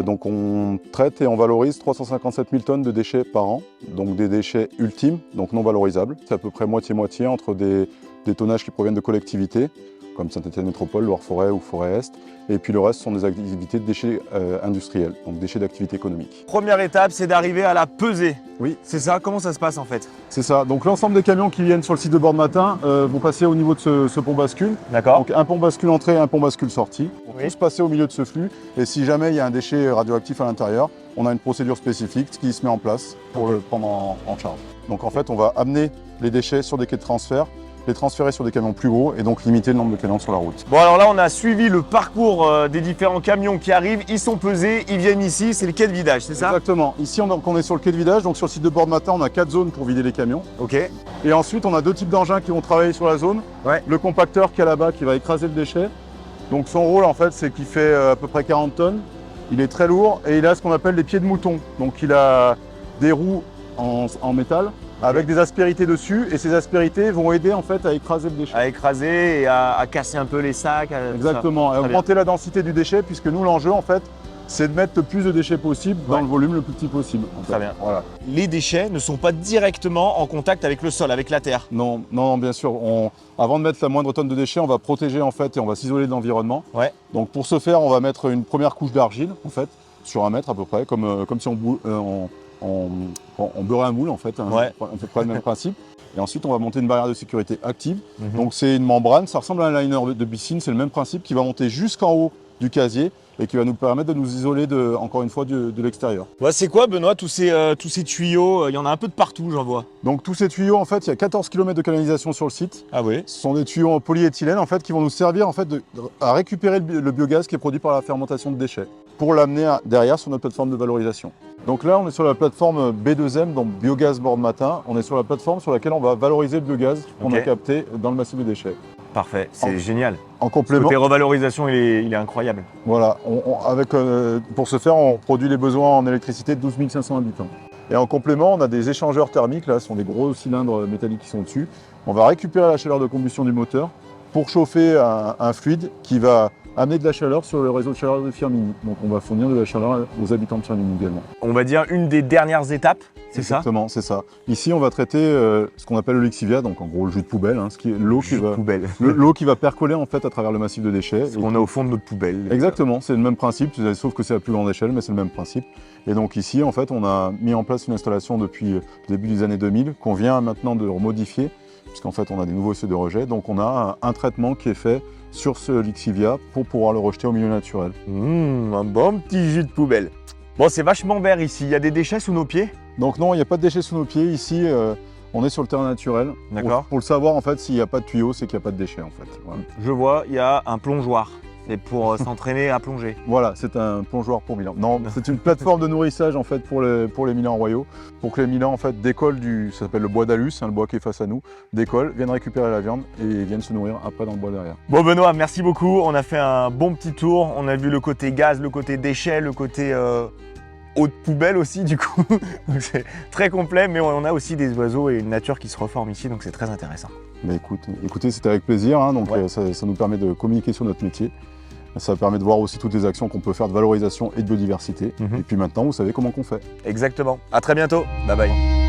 Donc on traite et on valorise 357 000 tonnes de déchets par an, donc des déchets ultimes, donc non valorisables. C'est à peu près moitié-moitié entre des tonnages qui proviennent de collectivités, comme Saint-Étienne Métropole, Loire-Forêt ou Forêt-Est, et puis le reste sont des activités de déchets industriels, donc déchets d'activité économique. Première étape, c'est d'arriver à la peser. Oui. C'est ça, comment ça se passe en fait? C'est ça, donc l'ensemble des camions qui viennent sur le site de Bordeaux-Matin vont passer au niveau de ce pont bascule. D'accord. Donc un pont bascule entrée et un pont bascule sortie. On Oui. tous passer au milieu de ce flux, et si jamais il y a un déchet radioactif à l'intérieur, on a une procédure spécifique qui se met en place pour le prendre en charge. Donc en fait, on va amener les déchets sur des quais de transfert, les transférer sur des camions plus gros et donc limiter le nombre de camions sur la route. Bon alors là, on a suivi le parcours des différents camions qui arrivent, ils sont pesés, ils viennent ici, c'est le quai de vidage, c'est ça? Exactement. Ici, on est sur le quai de vidage, donc sur le site de Bordeaux-Matin, on a 4 zones pour vider les camions. Ok. Et ensuite, on a 2 types d'engins qui vont travailler sur la zone. Ouais. Le compacteur qui est là-bas, qui va écraser le déchet. Donc son rôle, en fait, c'est qu'il fait à peu près 40 tonnes. Il est très lourd et il a ce qu'on appelle les pieds de mouton. Donc il a des roues en métal avec des aspérités dessus, et ces aspérités vont aider en fait à écraser le déchet. À écraser et à casser un peu les sacs. Exactement, et augmenter la densité du déchet, puisque nous, l'enjeu en fait, c'est de mettre le plus de déchets possible dans le volume le plus petit possible. Très bien. Voilà. Les déchets ne sont pas directement en contact avec le sol, avec la terre. Non, non, bien sûr. Avant de mettre la moindre tonne de déchets, on va protéger en fait et on va s'isoler de l'environnement. Ouais. Donc pour ce faire, on va mettre une première couche d'argile en fait, sur 1 mètre à peu près, comme si on beurrait un moule en fait, Ouais. à peu près le même principe. Et ensuite, on va monter une barrière de sécurité active. Donc c'est une membrane, ça ressemble à un liner de piscine, c'est le même principe qui va monter jusqu'en haut du casier et qui va nous permettre de nous isoler encore une fois de l'extérieur. Ouais, c'est quoi, Benoît, tous ces tuyaux? Il y en a un peu de partout, j'en vois. Donc tous ces tuyaux, en fait, il y a 14 km de canalisation sur le site. Ah oui. Ce sont des tuyaux en polyéthylène en fait, qui vont nous servir en fait, à récupérer le biogaz qui est produit par la fermentation de déchets pour l'amener derrière sur notre plateforme de valorisation. Donc là, on est sur la plateforme B2M, donc Biogaz Bordeaux-Matin. On est sur la plateforme sur laquelle on va valoriser le biogaz qu'on a capté dans le massif de déchets. Parfait, c'est génial. En complément, Côté revalorisation, il est incroyable. voilà, pour ce faire, on produit les besoins en électricité de 12 500 habitants. Et en complément, on a des échangeurs thermiques, là, ce sont des gros cylindres métalliques qui sont dessus. On va récupérer la chaleur de combustion du moteur pour chauffer un fluide qui va amener de la chaleur sur le réseau de chaleur de Firminy. Donc on va fournir de la chaleur aux habitants de Firminy également. On va dire une des dernières étapes, c'est ça? Exactement, c'est ça. Ici, on va traiter ce qu'on appelle le lixivia, donc en gros le jus de poubelle, hein, l'eau qui va percoler en fait à travers le massif de déchets. Ce qu'on a au fond de notre poubelle. Exactement, c'est le même principe, sauf que c'est à plus grande échelle, mais c'est le même principe. Et donc ici, en fait, on a mis en place une installation depuis le début des années 2000 qu'on vient maintenant de modifier, puisqu'en fait, on a des nouveaux seuils de rejet. Donc on a un traitement qui est fait sur ce lixivia pour pouvoir le rejeter au milieu naturel. Un bon petit jus de poubelle. Bon, c'est vachement vert ici. Il y a des déchets sous nos pieds? Donc non, il n'y a pas de déchets sous nos pieds. Ici, on est sur le terrain naturel. D'accord. Pour le savoir, en fait, s'il n'y a pas de tuyau, c'est qu'il n'y a pas de déchets, en fait. Voilà. Je vois, il y a un plongeoir. C'est pour s'entraîner à plonger. Voilà, c'est un plongeoir pour Milan. Non, c'est une plateforme de nourrissage en fait pour les Milans royaux, pour que les Milans en fait décollent ça s'appelle le bois d'Alus, hein, le bois qui est face à nous, décollent, viennent récupérer la viande et viennent se nourrir après dans le bois derrière. Bon Benoît, merci beaucoup. On a fait un bon petit tour. On a vu le côté gaz, le côté déchets, le côté eau de poubelle aussi du coup. Donc c'est très complet, mais on a aussi des oiseaux et une nature qui se reforme ici, donc c'est très intéressant. Mais écoutez, c'était avec plaisir, hein, donc ouais. Ça nous permet de communiquer sur notre métier. Ça permet de voir aussi toutes les actions qu'on peut faire de valorisation et de biodiversité. Et puis maintenant, vous savez comment on fait. Exactement. À très bientôt. Bye bye.